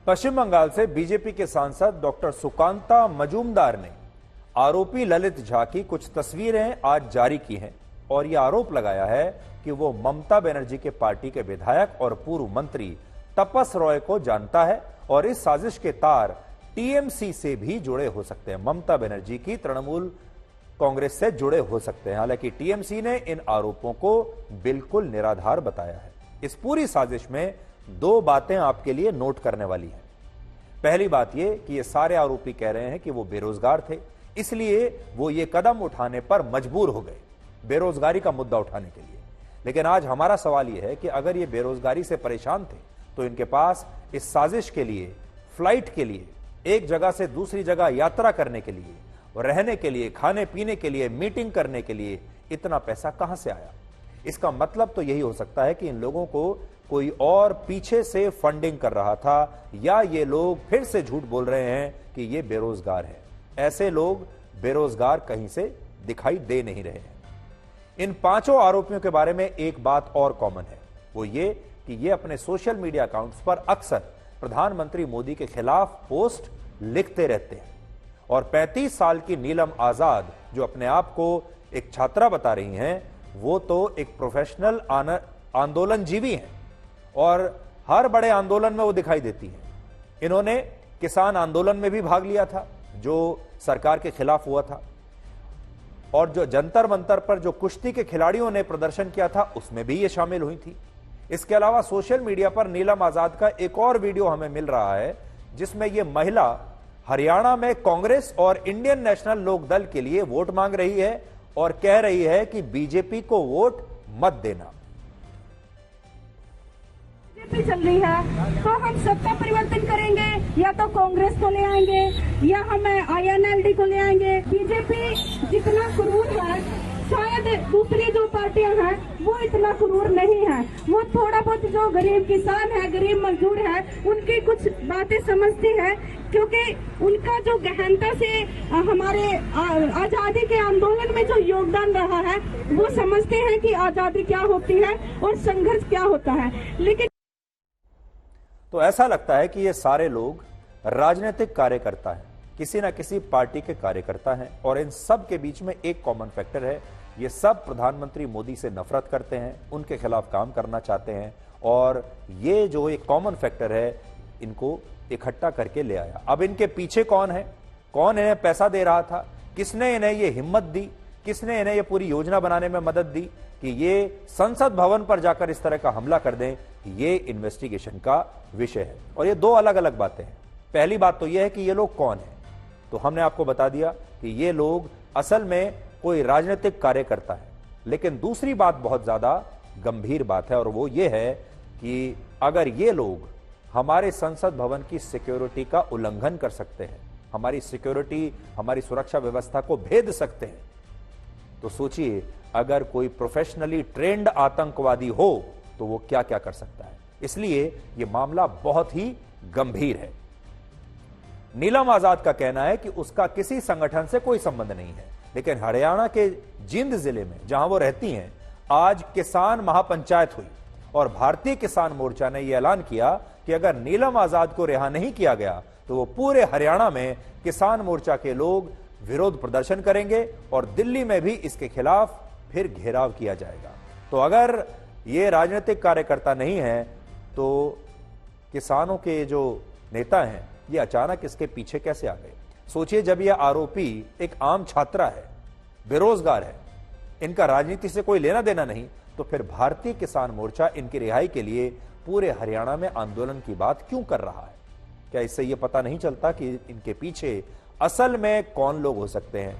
पश्चिम बंगाल से बीजेपी के सांसद डॉक्टर सुकांता मजूमदार ने आरोपी ललित झा की कुछ तस्वीरें आज जारी की हैं और यह आरोप लगाया है कि वो ममता बनर्जी के पार्टी के विधायक और पूर्व मंत्री तपस रॉय को जानता है और इस साजिश के तार टीएमसी से भी जुड़े हो सकते हैं। ममता बनर्जी की तृणमूल कांग्रेस से जुड़े हो सकते हैं। हालांकि टीएमसी ने इन आरोपों को बिल्कुल निराधार बताया है। इस पूरी साजिश में दो बातें आपके लिए नोट करने वाली हैं। पहली बात यह कि ये सारे आरोपी कह रहे हैं कि वो बेरोजगार थे, इसलिए वो ये कदम उठाने पर मजबूर हो गए, बेरोजगारी का मुद्दा उठाने के लिए। लेकिन आज हमारा सवाल यह है कि अगर ये बेरोजगारी से परेशान थे तो इनके पास इस साजिश के लिए, फ्लाइट के लिए, एक जगह से दूसरी जगह यात्रा करने के लिए, रहने के लिए, खाने पीने के लिए, मीटिंग करने के लिए इतना पैसा कहां से आया? इसका मतलब तो यही हो सकता है कि इन लोगों को कोई और पीछे से फंडिंग कर रहा था, या ये लोग फिर से झूठ बोल रहे हैं कि ये बेरोजगार है। ऐसे लोग बेरोजगार कहीं से दिखाई दे नहीं रहे हैं। इन पांचों आरोपियों के बारे में एक बात और कॉमन है, वो ये कि ये अपने सोशल मीडिया अकाउंट्स पर अक्सर प्रधानमंत्री मोदी के खिलाफ पोस्ट लिखते रहते हैं। और 35 साल की नीलम आजाद, जो अपने आप को एक छात्रा बता रही हैं, वो तो एक प्रोफेशनल आंदोलनजीवी हैं और हर बड़े आंदोलन में वो दिखाई देती हैं। इन्होंने किसान आंदोलन में भी भाग लिया था जो सरकार के खिलाफ हुआ था, और जो जंतर मंतर पर जो कुश्ती के खिलाड़ियों ने प्रदर्शन किया था उसमें भी ये शामिल हुई थी। इसके अलावा सोशल मीडिया पर नीलम आजाद का एक और वीडियो हमें मिल रहा है जिसमें यह महिला हरियाणा में कांग्रेस और इंडियन नेशनल लोक दल के लिए वोट मांग रही है और कह रही है कि बीजेपी को वोट मत देना। बीजेपी चल रही है तो हम सत्ता परिवर्तन करेंगे, या तो कांग्रेस को ले आएंगे या हम आईएनएलडी को ले आएंगे। बीजेपी जितना क्रूर है शायद दूसरी जो पार्टियां हैं वो इतना क्रूर नहीं है। वो थोड़ा बहुत जो गरीब किसान है, गरीब मजदूर है, उनकी कुछ बातें समझती है, क्योंकि उनका जो गहनता से हमारे आजादी के आंदोलन में जो योगदान रहा है वो समझते हैं कि आजादी क्या होती है और संघर्ष क्या होता है। लेकिन तो ऐसा लगता है कि ये सारे लोग राजनीतिक कार्यकर्ता हैं, किसी ना किसी पार्टी के कार्यकर्ता हैं, और इन सब के बीच में एक कॉमन फैक्टर है, ये सब प्रधानमंत्री मोदी से नफरत करते हैं, उनके खिलाफ काम करना चाहते हैं, और ये जो एक कॉमन फैक्टर है इनको इकट्ठा करके ले आया। अब इनके पीछे कौन है, कौन इन्हें पैसा दे रहा था, किसने इन्हें ये हिम्मत दी, किसने इन्हें ये पूरी योजना बनाने में मदद दी कि ये संसद भवन पर जाकर इस तरह का हमला कर दें, ये इन्वेस्टिगेशन का विषय है। और ये दो अलग अलग बातें हैं। पहली बात तो यह है कि ये लोग कौन है, तो हमने आपको बता दिया कि ये लोग असल में कोई राजनीतिक कार्यकर्ता है। लेकिन दूसरी बात बहुत ज्यादा गंभीर बात है, और वो ये है कि अगर ये लोग हमारे संसद भवन की सिक्योरिटी का उल्लंघन कर सकते हैं, हमारी सिक्योरिटी, हमारी सुरक्षा व्यवस्था को भेद सकते हैं, तो सोचिए अगर कोई प्रोफेशनली ट्रेंड आतंकवादी हो तो वो क्या क्या कर सकता है। इसलिए यह मामला बहुत ही गंभीर है। नीलम आजाद का कहना है कि उसका किसी संगठन से कोई संबंध नहीं है, लेकिन हरियाणा के जिंद जिले में जहां वो रहती हैं, आज किसान महापंचायत हुई और भारतीय किसान मोर्चा ने यह ऐलान किया कि अगर नीलम आजाद को रिहा नहीं किया गया तो वो पूरे हरियाणा में किसान मोर्चा के लोग विरोध प्रदर्शन करेंगे और दिल्ली में भी इसके खिलाफ फिर घेराव किया जाएगा। तो अगर ये राजनीतिक कार्यकर्ता नहीं है तो किसानों के जो नेता हैं ये अचानक इसके पीछे कैसे आ गए? सोचिए, जब यह आरोपी एक आम छात्रा है, बेरोजगार है, इनका राजनीति से कोई लेना देना नहीं, तो फिर भारतीय किसान मोर्चा इनकी रिहाई के लिए पूरे हरियाणा में आंदोलन की बात क्यों कर रहा है? क्या इससे यह पता नहीं चलता कि इनके पीछे असल में कौन लोग हो सकते हैं?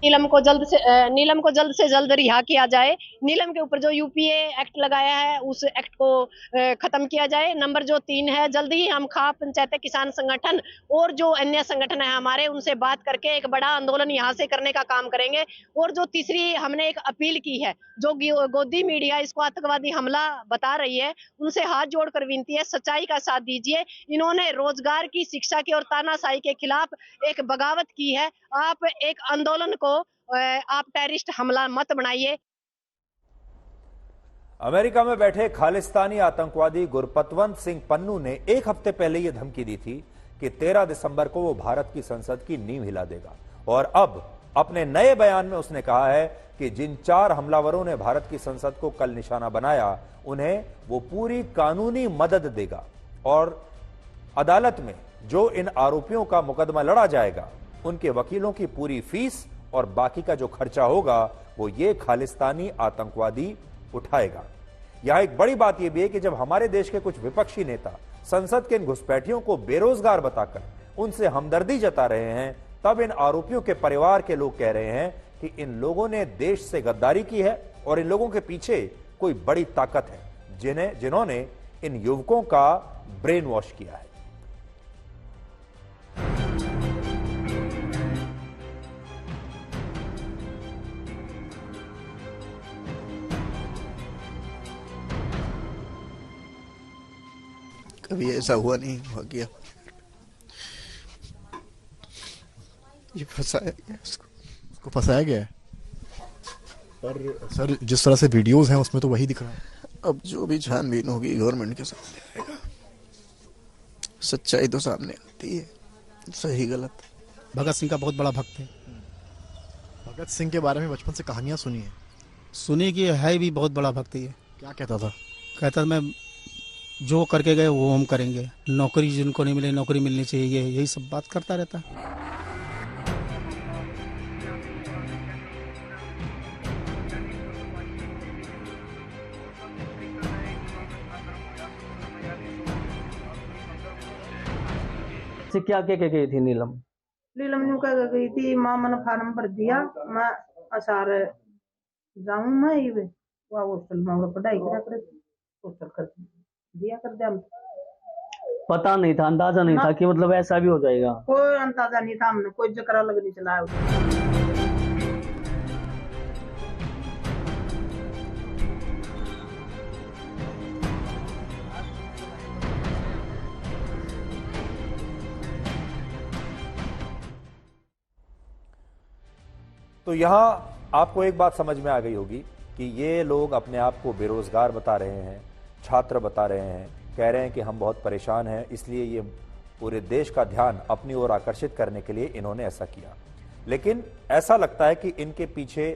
नीलम को जल्द से जल्द रिहा किया जाए। नीलम के ऊपर जो यूपीए एक्ट लगाया है उस एक्ट को खत्म किया जाए। नंबर जो 3 है, जल्द ही हम खाप पंचायत किसान संगठन और जो अन्य संगठन है हमारे, उनसे बात करके एक बड़ा आंदोलन यहाँ से करने का काम करेंगे। और जो तीसरी हमने एक अपील की है, जो गोदी मीडिया इसको आतंकवादी हमला बता रही है, उनसे हाथ जोड़कर विनती है, सच्चाई का साथ दीजिए। इन्होंने रोजगार की, शिक्षा की और तानाशाही के खिलाफ एक बगावत की है। आप एक आंदोलन को आप टेररिस्ट हमला मत बनाइए। अमेरिका में बैठे खालिस्तानी आतंकवादी गुरपतवंत सिंह पन्नू ने एक हफ्ते पहले यह धमकी दी थी कि 13 दिसंबर को वो भारत की संसद की नींव हिला देगा। और अब अपने नए बयान में उसने कहा है कि जिन 4 हमलावरों ने भारत की संसद को कल निशाना बनाया, उन्हें वो पूरी कानूनी मदद देगा और अदालत में जो इन आरोपियों का मुकदमा लड़ा जाएगा, उनके वकीलों की पूरी फीस और बाकी का जो खर्चा होगा वो ये खालिस्तानी आतंकवादी उठाएगा। यहां एक बड़ी बात यह भी है कि जब हमारे देश के कुछ विपक्षी नेता संसद के इन घुसपैठियों को बेरोजगार बताकर उनसे हमदर्दी जता रहे हैं, तब इन आरोपियों के परिवार के लोग कह रहे हैं कि इन लोगों ने देश से गद्दारी की है और इन लोगों के पीछे कोई बड़ी ताकत है जिन्होंने इन युवकों का ब्रेन वॉश किया है। कभी ऐसा हुआ नहीं, हुआ गया, ये फंसाया गया, उसको फंसाया गया है। पर सर जिस तरह से वीडियोस हैं उसमें तो वही दिख रहा है। अब जो भी छानबीन होगी गवर्नमेंट के सामने आएगा, सच्चाई तो सामने आती है, सही गलत। भगत सिंह का बहुत बड़ा भक्त है। भगत सिंह के बारे में बचपन से कहानियां सुनी है? सुनी कि है भी बहुत बड़ा भक्त है। क्या कहता था? कहता मैं जो करके गए वो हम करेंगे, नौकरी जिनको नहीं मिले नौकरी मिलनी चाहिए, यही सब बात करता रहता। क्या कह गई थी नीलम? नीलम न्यू कह गई थी, माँ मैंने फार्म भर दिया, मैं असार जाऊं, मैं हॉस्टल में पढ़ाई कर दिया कर दिया। पता नहीं था, अंदाजा नहीं था कि मतलब ऐसा भी हो जाएगा। कोई अंदाजा नहीं था, हमने कोई जकरा लग नहीं चलाया। तो यहां आपको एक बात समझ में आ गई होगी कि ये लोग अपने आप को बेरोजगार बता रहे हैं, छात्र बता रहे हैं, कह रहे हैं कि हम बहुत परेशान हैं, इसलिए ये पूरे देश का ध्यान अपनी ओर आकर्षित करने के लिए इन्होंने ऐसा किया। लेकिन ऐसा लगता है कि इनके पीछे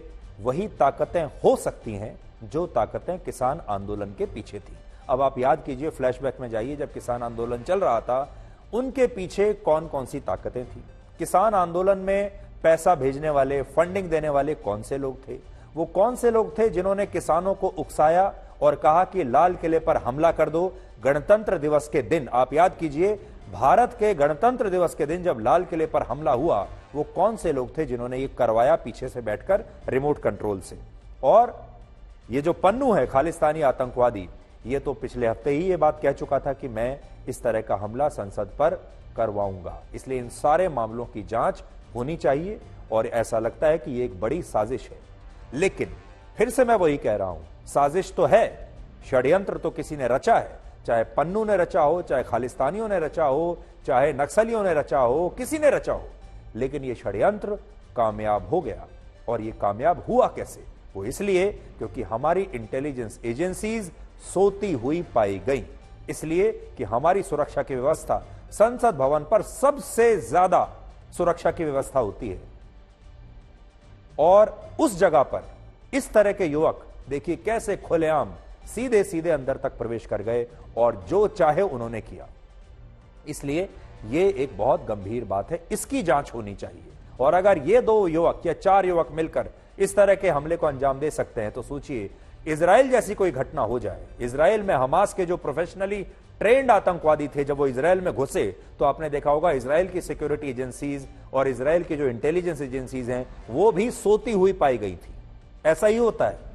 वही ताकतें हो सकती हैं जो ताकतें किसान आंदोलन के पीछे थी। अब आप याद कीजिए, फ्लैशबैक में जाइए, जब किसान आंदोलन चल रहा था उनके पीछे कौन कौन सी ताकतें थी। किसान आंदोलन में पैसा भेजने वाले, फंडिंग देने वाले कौन से लोग थे? वो कौन से लोग थे जिन्होंने किसानों को उकसाया और कहा कि लाल किले पर हमला कर दो गणतंत्र दिवस के दिन? आप याद कीजिए, भारत के गणतंत्र दिवस के दिन जब लाल किले पर हमला हुआ, वो कौन से लोग थे जिन्होंने ये करवाया पीछे से बैठकर रिमोट कंट्रोल से? और ये जो पन्नू है खालिस्तानी आतंकवादी, ये तो पिछले हफ्ते ही ये बात कह चुका था कि मैं इस तरह का हमला संसद पर करवाऊंगा। इसलिए इन सारे मामलों की जांच होनी चाहिए और ऐसा लगता है कि ये एक बड़ी साजिश है। लेकिन फिर से मैं वही कह रहा हूं, साजिश तो है, षड्यंत्र तो किसी ने रचा है, चाहे पन्नू ने रचा हो, चाहे खालिस्तानियों ने रचा हो, चाहे नक्सलियों ने रचा हो, किसी ने रचा हो, लेकिन ये षड्यंत्र कामयाब हो गया। और ये कामयाब हुआ कैसे? वो इसलिए क्योंकि हमारी इंटेलिजेंस एजेंसीज सोती हुई पाई गई, इसलिए कि हमारी सुरक्षा की व्यवस्था, संसद भवन पर सबसे ज्यादा सुरक्षा की व्यवस्था होती है, और उस जगह पर इस तरह के युवक देखिए कैसे खुलेआम सीधे सीधे अंदर तक प्रवेश कर गए और जो चाहे उन्होंने किया। इसलिए यह एक बहुत गंभीर बात है, इसकी जांच होनी चाहिए। और अगर ये 2 युवक या 4 युवक मिलकर इस तरह के हमले को अंजाम दे सकते हैं, तो सोचिए इजराइल जैसी कोई घटना हो जाए। इजराइल में हमास के जो प्रोफेशनली ट्रेंड आतंकवादी थे, जब वो इजराइल में घुसे तो आपने देखा होगा इजराइल की सिक्योरिटी एजेंसीज और इजराइल की जो इंटेलिजेंस एजेंसीज हैं वो भी सोती हुई पाई गई थी। ऐसा ही होता है।